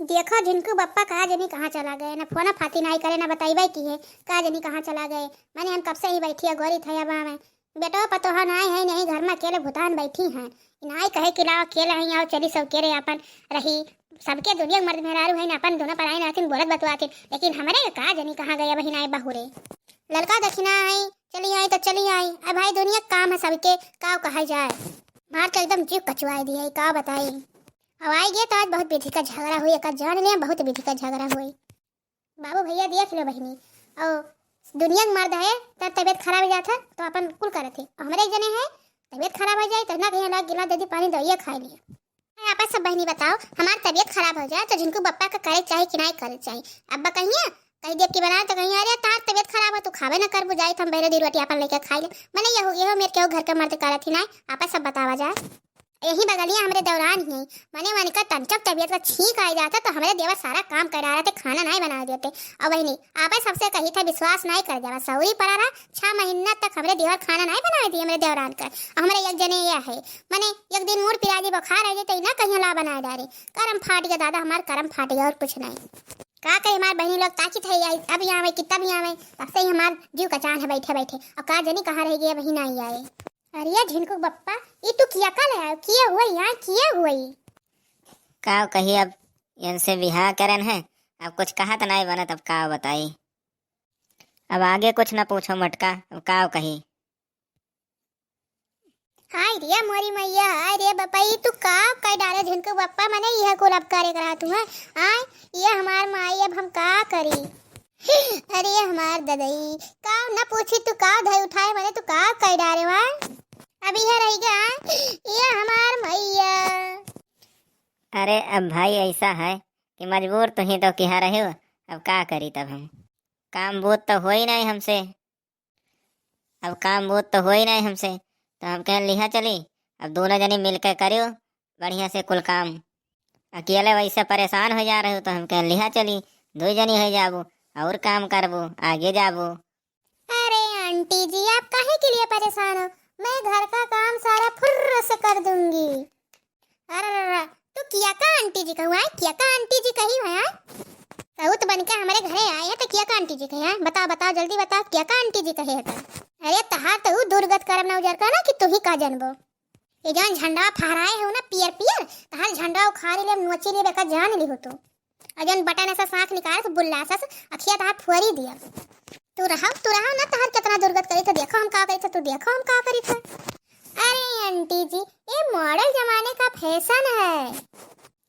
देखो झिनकू बप्पा कहा जनी कहाँ चला गए, ना फोन फाती नहीं करे ना बताइबे की है कहा जनी कहाँ चला गए। मैंने हम कब से ही बैठी है गोरी थे अब में बेटो पतोहा नहीं है नहीं घर में अकेले भूतान बैठी हैं नहीं कहे कि लाओ अकेले हैं आओ चली सब केरे अपन रही सबके दुनिया मर्द मेहरारू है अपन दोनों पराई नाथिन बोलत बतवाती लेकिन हमारे कहा जनी कहाँ गए बही नाई बहुरे लड़का दक्षिणा आई चली आई तो चली आई। अब भाई दुनिया काम है सबके काव कहा जाए मार के एकदम जीव कचवाई दी है का बताई। अब आई गए तो आज बहुत विधि का झगड़ा हुई का जान लिया बहुत विधि का झगड़ा हुई। बाबू भैया देख लो बहनी और दुनिया में मर्द है तब तबीयत खराब हो जाता तो अपन कुल करे थे हमारे एक जने है तबीयत खराब हो जाए तो ना कहीं लाग गिला दे दी पानी दवाइया खा लिया। आप सब बहनी बताओ हमारी तबीयत खराब हो जाए तो जिनको बप्पा का करे चाहिए कि नहीं करे चाहिए। अब्बा कहिए कहीं देख के बना तो कहीं अरे तार तबीयत खराब हो तो खावे ना कर बुझाई हम बेरे दी रोटी अपन लेके खाई ले मैंने यहो मेरे क्यों घर का मर्द करे थी ना आप सब बतावा जाए। यही बगलिया हमारे दौरान ही मने मन का तंचक तबीयत का छींक आ जाता तो हमारे देवर सारा काम करा रहे थे खाना नहीं बना देते। और वही नहीं आप सबसे कही था विश्वास नहीं कर देवा सऊरी पड़ा रहा 6 महीना तक हमारे देवर खाना नहीं बना दिए हमारे दौरान कर हमारे एक जने यह है मने एक दिन मूड पिराजी बुखार आ जाते ना कहीं ला बना डाले करम फाट गया दादा हमारा करम फाट गया और कुछ नहीं का कहे हमारे बहनी लोग ताकि थे अब यहाँ कितना भी आवे तब से ही हमारे जीव का चांद है बैठे बैठे और कहा जनी कहाँ रह गया वही नहीं आए। अरे झिनकू बप्पा ये तू किया कल है किया हुआ यहाँ किया हुआ का कही अब इनसे बिहार करन है अब कुछ कहा तो नहीं बना तब का बताई अब आगे कुछ ना पूछो मटका अब का कही। हाय रे मोरी मैया हाय रे बप्पा ये तू का कह डाले झिनकू बप्पा मैंने यह को लब करे करा तू है आय ये हमार माई अब हम का करी। अरे हमार ददई का ना पूछी तू का धई उठाए मैंने तू का कह डाले वहां अभी है रहेगा ये हमार मैया। अरे अब भाई ऐसा है कि मजबूर तो ही तो क्या रहे हो अब का करी तब हम काम बूत तो हो ही नहीं हमसे अब काम बूत तो हो ही नहीं हमसे तो हम कह लिहा चली अब दोनों जनी मिलकर करियो बढ़िया से कुल काम अकेले वैसे परेशान हो जा रहे हो तो हम कह लिहा चली 2 जनी हो जाबो और काम करबो आगे जाबो। अरे आंटी जी आप काहे के लिए परेशान हो मैं घर का काम सारा फुर्र से कर दूंगी। अरे तो किया का आंटी जी कहूँ किया का आंटी जी कही है बहुत बनकर हमारे घरे आए हैं तो किया का आंटी जी कहे बताओ बताओ जल्दी बताओ किया का आंटी जी कहे है। अरे तहार तो दुर्गत करम ना उजर का ना कि तू ही का जनबो ये जान झंडा फहराए हो ना पियर पियर तहार झंडा उखाड़ ले नोची ले बेका जान ली हो तो अजन बटन ऐसा सांख निकाल तो बुल्ला सा अखिया तहार फुरी दिया तू रहा ना तहार कितना दुर्गत करी था देखो हम का करी था तू देखो हम का करी था। अरे आंटी जी ये मॉडल जमाने का फैशन है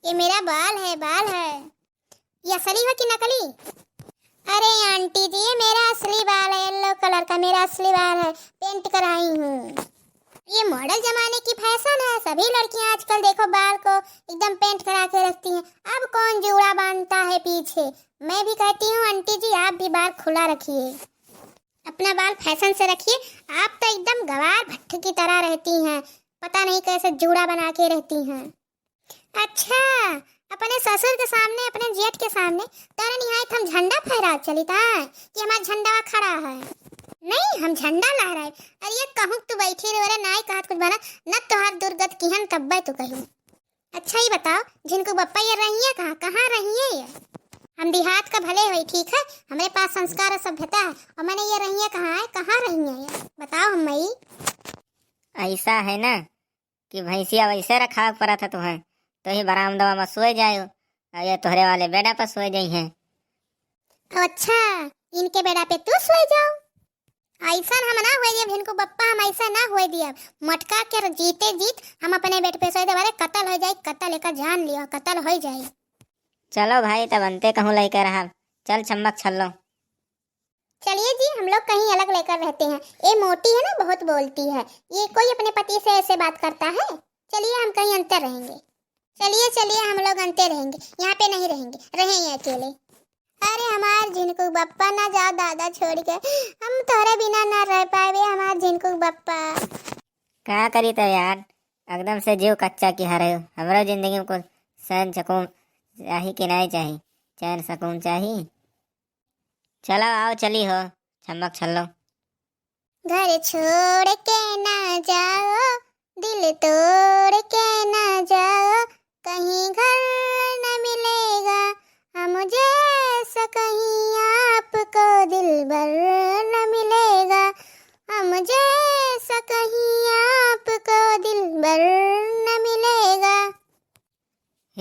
ये मेरा बाल है ये असली है कि नकली। अरे आंटी जी ये मेरा असली बाल है येलो कलर का मेरा असली बाल है पेंट कराई हूँ ये मॉडल जमाने की फैशन है सभी लड़कियां आजकल देखो बाल को एकदम पेंट करा के रखती हैं अब कौन जूड़ा बांधता है पीछे। मैं भी कहती हूँ आंटी जी आप भी बाल खुला रखिए अपना बाल फैशन से रखिए आप तो एकदम गवार भट्ट की तरह रहती हैं पता नहीं कैसे जूड़ा बना के रहती हैं। अच्छा अपने ससुर के सामने अपने जेठ के सामने तारा निहायत हम झंडा फहरा चली था कि हमारा झंडा खड़ा है नहीं हम झंडा लहराए। अरे ये कहूँ तू बैठी रे नाई कहा कुछ बना न तोहार दुर्गत किहन तब्बे तू कहूँ। अच्छा ही बताओ जिनको बप्पा ये रही है कहाँ रही है ये हम देहात का भले हुई ठीक है हमारे पास संस्कार और सभ्यता है और मैंने ये रही है कहाँ रही है ये बताओ हम मई। ऐसा है ना कि भैंसिया वैसे रखा पड़ा था तुम्हें तो ही बरामदवा में सोए जाओ और ये तोहरे वाले बेड़ा पर सोए जाई हैं। अच्छा इनके बेड़ा पे तू सोए जाओ ऐसा हम ना हुए दिया इनको बप्पा हम ऐसा ना हुए दिया मटका के जीते जीत हम अपने बेड पे सोए दे बारे कत्ल हो जाए कत्ल लेकर जान लिया कत्ल हो जाए। चलो भाई तब अंते कहूँ लेकर रहा चल चम्मक छल्लो। चलिए जी हम लोग कहीं अलग लेकर रहते हैं ये मोटी है ना बहुत बोलती है ये कोई अपने पति से ऐसे बात करता है। चलिए हम कहीं अंतर रहेंगे चलिए हम लोग अंतर रहेंगे यहाँ पे नहीं रहेंगे रहेंगे अकेले। अरे हमार झिनकू बप्पा ना जाओ दादा छोड़ के हम तोरे बिना ना रह पाए हमार झिनकू बप्पा। क्या करी तो यार एकदम से जीव कच्चा की हरे हमारा जिंदगी में कुछ सहन सकून चाहिए कि नहीं चाहिए चैन सकून चाहिए। चलो आओ चली हो चम्मक छल्लो। घर छोड़ के ना जाओ दिल तोड़ के ना जाओ कहीं घर न मिलेगा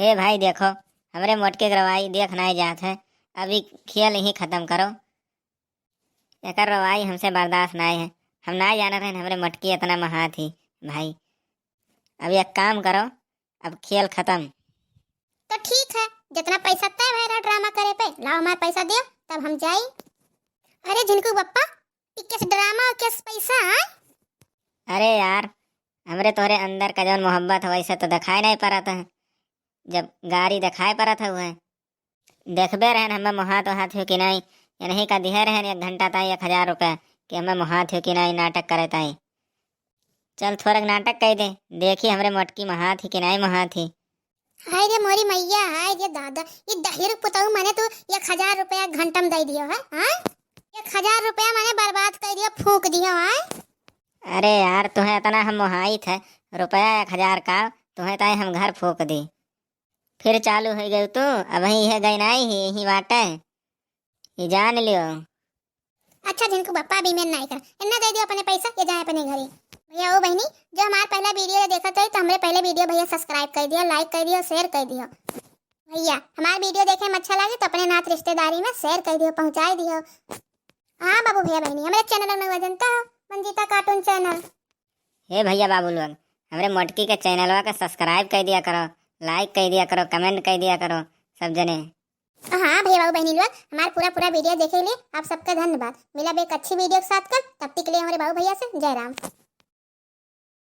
हे भाई देखो, हमरे मोटके के रवाई देख नहीं जात है। अभी खेल ही खत्म करो। एकर रवाई हमसे बर्दाश्त नहीं है। हम ना जाना रहे हमरे मटकी इतना महा थी भाई। अब एक काम करो, अब खेल खत्म। तो ठीक है, जितना पैसा तय भय रहा ड्रामा करे पे, लाओ हमारा पैसा दियो तब हम जाई। अरे झिनकू बप्पा, किस ड्रामा और किस पैसा है? अरे यार, हमरे तोहरे अंदर का जौन मोहब्बत है वैसे तो दिखाई नहीं पड़ा था। जब गाड़ी दिखाई पड़ा था वह देखबे रहन हमें मुहात वहात हो कि नहीं, या नहीं का दिहे रहन 1 घंटा ताई 1000 रुपया कि हमें मुहात हो कि नहीं, नाटक करे ताई। चल थोड़ा नाटक कह दे, देखी हमरे मोटकी महात ही कि नहीं महात ही। हाय रे मोरी मैया, हाय रे दादा, ये दही पुताऊ मैंने तो 1000 रुपया घंटा में दे दियो है। हाँ 1000 रुपया मैंने बर्बाद कर दिया, फूक दियो है। अरे यार तुम्हें इतना हम मुहाइत है, रुपया 1000 का तुम्हें ताई हम घर फूक दी। फिर चालू हो गई तू, अब ही गई नहीं ही बाटे, ये जान लियो। अच्छा जिनको बप्पा भी मैं नहीं कर इन्ना दे दियो अपने पैसा, ये जाए अपने घरे। भैया ओ बहनी, जो हमारा पहला वीडियो देखा था तो हमारे पहले वीडियो भैया सब्सक्राइब कर दियो, लाइक कर दियो, शेयर कर दियो। भैया हमारा वीडियो देखे में अच्छा लगे तो अपने नात रिश्तेदारी में शेयर कर दियो, पहुंचा दियो। हाँ बाबू भैया बहनी, हमारे चैनल में जनता हो मंजिता कार्टून चैनल। हे भैया बाबू लोग, हमरे मोटकी के चैनलवा का सब्सक्राइब कर दिया करो, लाइक कर दिया करो, कमेंट कर दिया करो सब जने। हाँ भैया बाबू बहनी लोग, हमारा पूरा वीडियो देखे लिए आप सबका धन्यवाद। मिला एक अच्छी वीडियो के साथ, कल तब तक के लिए हमारे बाबू भैया से जय राम।